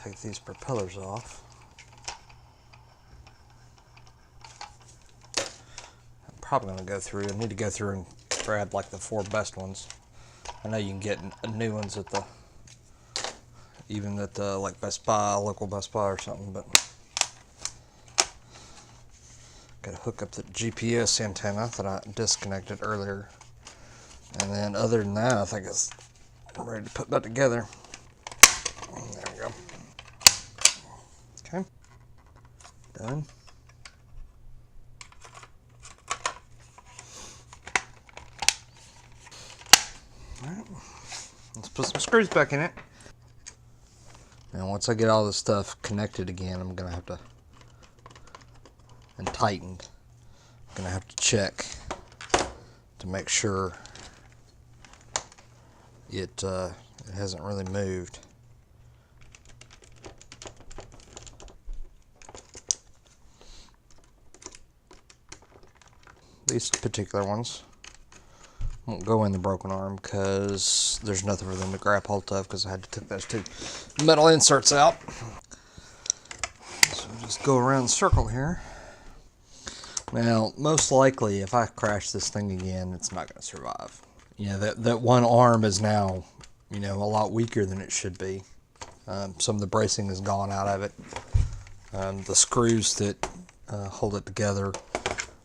take these propellers off. I'm probably going to go through. I need to go through and grab like the 4 best ones. I know you can get new ones at the, even at the like Best Buy, local Best Buy or something, but got to hook up the GPS antenna that I disconnected earlier. And then other than that, I think it's ready to put that together. There we go. Okay. Done. Alright. Let's put some screws back in it. Now once I get all this stuff connected again, I'm going to have to, and tightened, I'm going to have to check to make sure it hasn't really moved. These particular ones won't go in the broken arm because there's nothing for them to grab hold of, because I had to take those 2 metal inserts out. So just go around the circle here. Now, most likely, if I crash this thing again, it's not going to survive. You know, that one arm is now, you know, a lot weaker than it should be. Some of the bracing has gone out of it. The screws that hold it together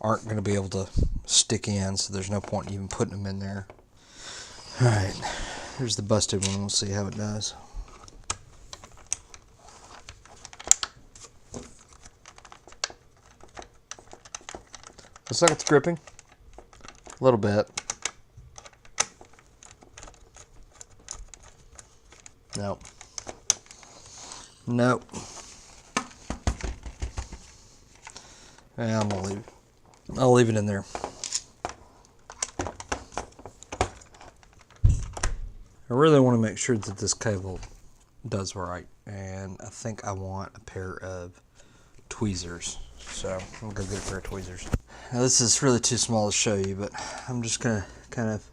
aren't going to be able to stick in, so there's no point in even putting them in there. Alright, here's the busted one. We'll see how it does. Looks like it's gripping. A little bit. Nope. Nope. Yeah, I'm gonna leave it. I'll leave it in there. I really want to make sure that this cable does right, and I think I want a pair of tweezers. So I'm gonna go get a pair of tweezers. Now this is really too small to show you, but I'm just gonna kind of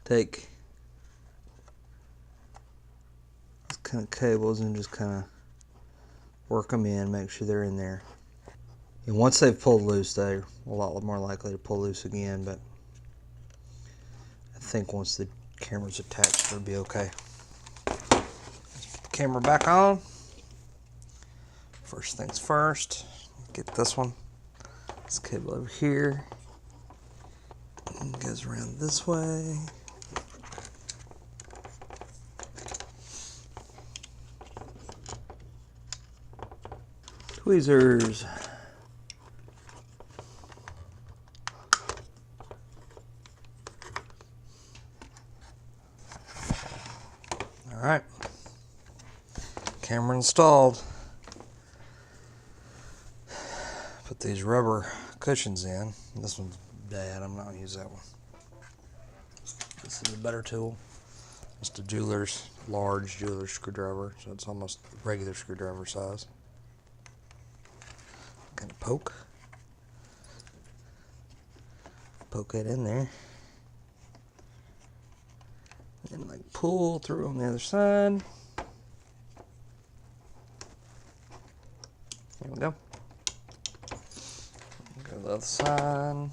take these kind of cables and just kind of work them in, make sure they're in there. And once they've pulled loose, they're a lot more likely to pull loose again, but I think once the camera's attached, it'll be okay. Let's put the camera back on. First things first, get this one. This cable over here. And it goes around this way. Tweezers. Alright, camera installed. Put these rubber cushions in. This one's bad, I'm not going to use that one. This is a better tool. Just a large jeweler's screwdriver, so it's almost regular screwdriver size. Kind of poke it in there. And like pull through on the other side. There we go. Go to the other side.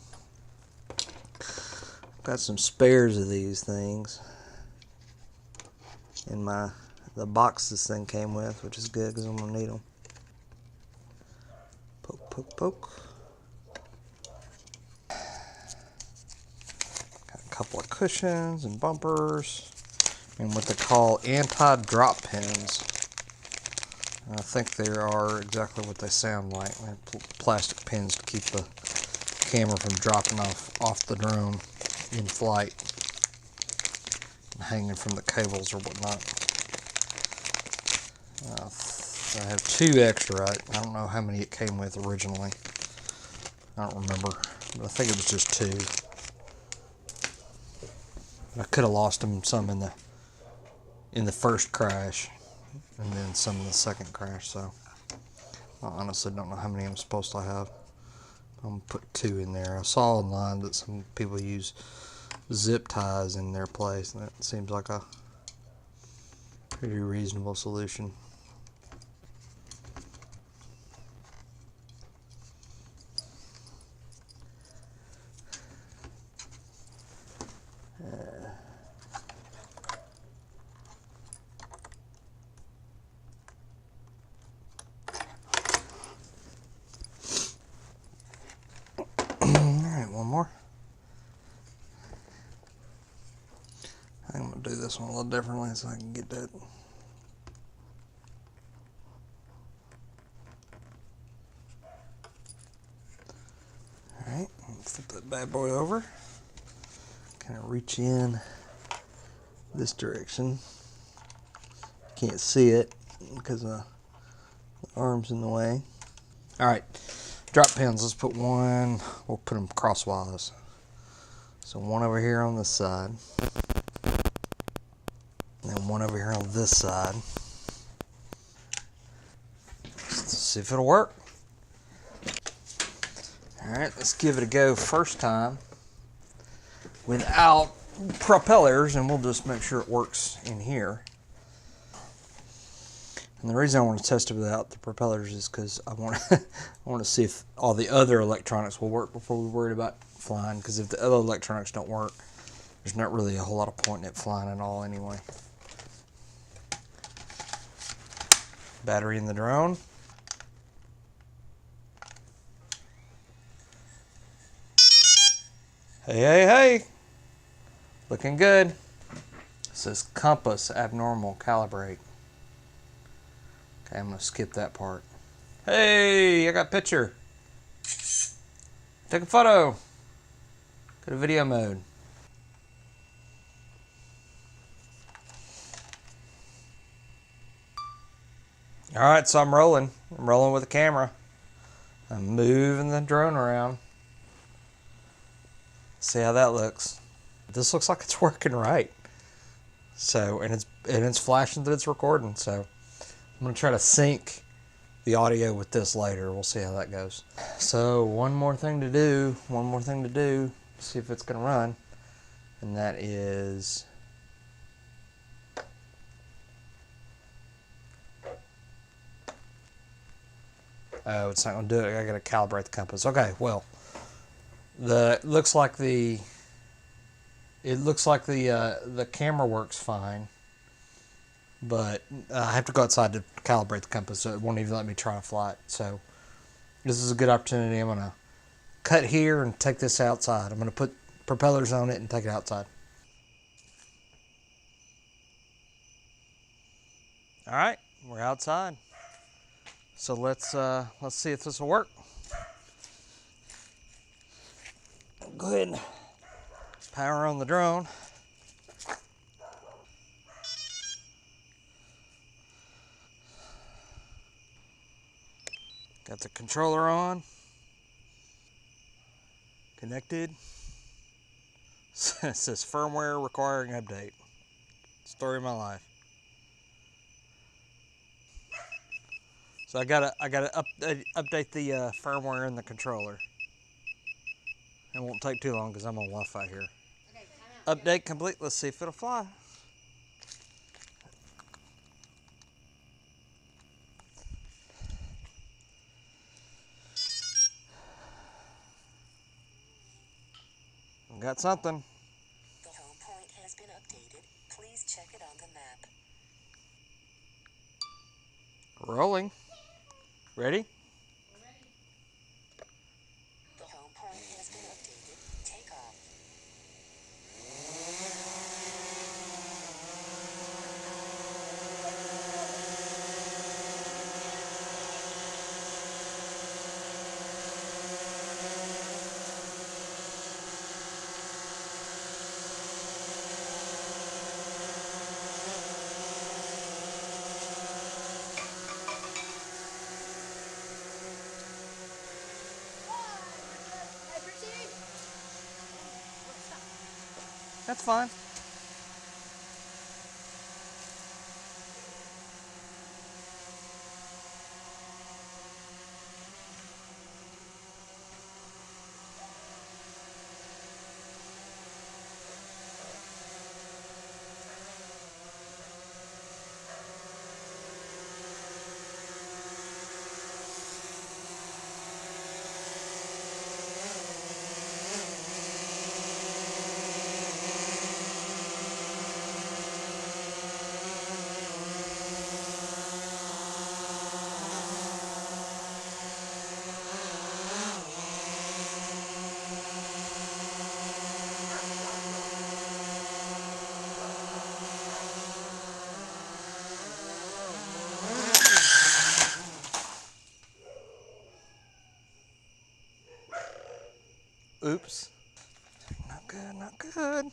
Got some spares of these things in the box this thing came with, which is good because I'm gonna need them. Poke, poke, poke. Couple of cushions and bumpers and what they call anti-drop pins. I think they are exactly what they sound like. They're plastic pins to keep the camera from dropping off the drone in flight and hanging from the cables or whatnot. I have 2 extra. I don't know how many it came with originally. I don't remember, but I think it was just 2. I could have lost them some in the first crash, and then some in the second crash. So I honestly don't know how many I'm supposed to have. I'm gonna put 2 in there. I saw online that some people use zip ties in their place, and that seems like a pretty reasonable solution. this one a little differently so I can get that. Alright, flip that bad boy over. Kind of reach in this direction. Can't see it because the arm's in the way. Alright, drop pins. Let's put one, we'll put them crosswise. So one over here on this side. And then one over here on this side. Let's see if it'll work. Alright, let's give it a go first time without propellers, and we'll just make sure it works in here. And the reason I want to test it without the propellers is because I want to see if all the other electronics will work before we worry about flying, because if the other electronics don't work, there's not really a whole lot of point in it flying at all anyway. Battery in the drone. Hey, hey, hey! Looking good. It says compass abnormal, calibrate. Okay, I'm going to skip that part. Hey, I got a picture. Take a photo. Go to video mode. Alright, so I'm rolling. I'm rolling with the camera. I'm moving the drone around. See how that looks. This looks like it's working right. So, and it's flashing that it's recording. So, I'm gonna try to sync the audio with this later. We'll see how that goes. So, one more thing to do. See if it's gonna run, and that is. Oh, it's not gonna do it. I gotta calibrate the compass. Okay, well. It looks like the camera works fine, but I have to go outside to calibrate the compass, so it won't even let me try to fly it. So this is a good opportunity. I'm gonna cut here and take this outside. I'm gonna put propellers on it and take it outside. All right, we're outside. So let's see if this will work. Go ahead and power on the drone. Got the controller on. Connected. It says firmware requiring update. Story of my life. So I gotta update the firmware in the controller. It won't take too long because I'm on Wi-Fi here. Okay, update complete. Let's see if it'll fly. Got something. The home point has been updated. Please check it on the map. Rolling. Ready? The home point has been updated. Take off. That's fine. Oops. Not good, not good.